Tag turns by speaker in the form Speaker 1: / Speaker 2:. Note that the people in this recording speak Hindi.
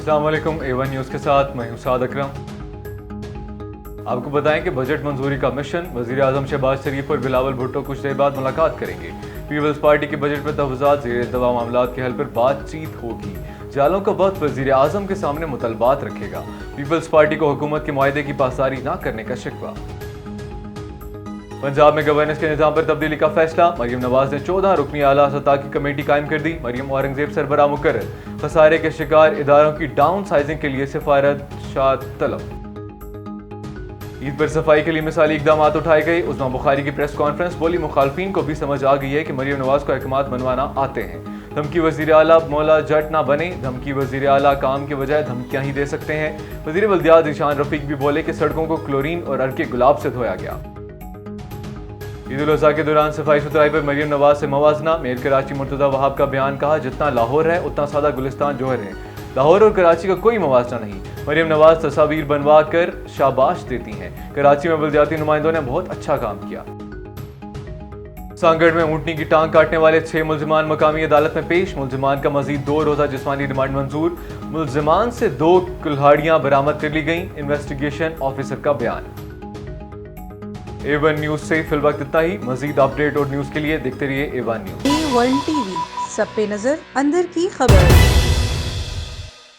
Speaker 1: अस्सलाम वालेकुम। A1 न्यूज़ के साथ मैं हूं साद अकरम। आपको बताएं कि बजट मंजूरी का मिशन, वज़ीर आज़म शहबाज शरीफ और बिलावल भुट्टो कुछ देर बाद मुलाकात करेंगे। पीपल्स पार्टी के बजट में तहफ़्फ़ुज़ात ज़ेर-ए-इल्तवा मामलात के हल पर बातचीत होगी। जालों का वक्त वज़ीर आज़म के सामने मुतलबात रखेगा। पीपल्स पार्टी को हुकूमत के मुआहदे की पासदारी न करने का शिकवा। पंजाब में गवर्नेंस के निज़ाम पर तब्दीली का फैसला, मरियम नवाज ने 14 रुकनी आला सतह की कमेटी कायम कर दी। मरियम औरंगजेब सरबराह मुकर्रर। खसारे के शिकार इदारों की डाउन साइजिंग के लिए सिफारशात तलब। ईद पर सफाई के लिए मिसाली इकदाम उठाए गए। उस्मा बुखारी की प्रेस कॉन्फ्रेंस, बोली मुखालफिन को भी समझ आ गई है कि मरियम नवाज को अहकामात बनवाना आते हैं। धमकी वज़ीर आला मौला जट ना बने, धमकी वज़ीर आला काम के बजाय धमकियां ही दे सकते हैं। वज़ीर बल्दियात ईशान रफीक भी बोले कि सड़कों को क्लोरीन और अर्के गुलाब से धोया गया। ईद उल अज़हा के दौरान सफाई सुथराई पर मरियम नवाज से मवाजना, मेयर कराची मुर्तज़ा वहाब का बयान, कहा जितना लाहौर है उतना सादा गुलिस्तान जोहर है। लाहौर और कराची का कोई मवाजना नहीं। मरियम नवाज तस्वीर बनवा कर शाबाश देती हैं। कराची में बल्दियाती नुमाइंदों ने बहुत अच्छा काम किया। सांगड़ में ऊंटनी की टांग काटने वाले 6 मुल्जिमान मकामी अदालत में पेश। मुल्जिमान का मजीद 2 रोजा जिस्मानी रिमांड मंजूर। मुल्जिमान से 2 कुल्हाड़ियां बरामद कर ली गई। इन्वेस्टिगेशन ऑफिसर का बयान। A1 न्यूज़ से फिलवक्त इतना ही। मजीद अपडेट और न्यूज़ के लिए देखते रहिए A1 न्यूज़।
Speaker 2: A1 TV, सब पे नजर, अंदर की खबर।